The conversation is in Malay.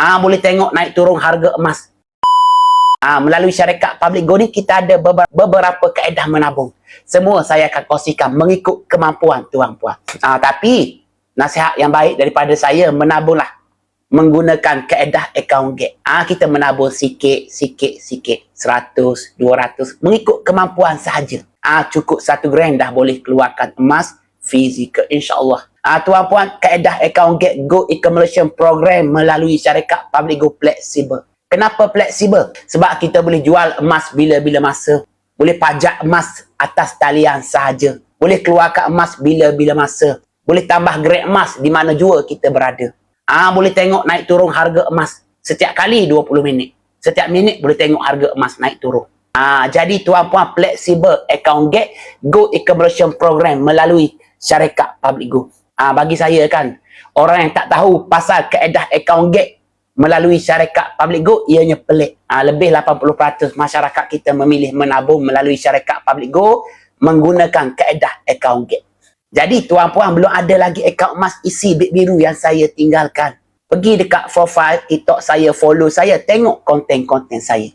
Boleh tengok naik turun harga emas. Melalui syarikat Public Go ni kita ada beberapa kaedah menabung. Semua saya akan kongsikan mengikut kemampuan tuan-puan. Tapi nasihat yang baik daripada saya, menabunglah menggunakan kaedah akaun gap. Kita menabung sikit, 100, 200, mengikut kemampuan sahaja. Cukup 1 gram dah boleh keluarkan emas fizikal, insyaAllah. Tuan-puan, kaedah akaun gap Go Accumulation Program melalui syarikat Public Go fleksibel. Kenapa fleksibel? Sebab kita boleh jual emas bila-bila masa. Boleh pajak emas atas talian sahaja. Boleh keluarkan emas bila-bila masa. Boleh tambah grade emas di mana jua kita berada. Boleh tengok naik turun harga emas. Setiap kali 20 minit. Setiap minit boleh tengok harga emas naik turun. Jadi tuan-puan, fleksibel akaun gap Go Accumulation Program melalui syarikat Public Go. Bagi saya kan, orang yang tak tahu pasal kaedah akaun gap melalui syarikat Public Go, ianya pelik. Lebih 80% masyarakat kita memilih menabung melalui syarikat Public Go menggunakan kaedah akaun gap. Jadi tuan-puan, belum ada lagi akaun emas isi bit biru yang saya tinggalkan. Pergi dekat profile TikTok saya, follow saya, tengok konten-konten saya.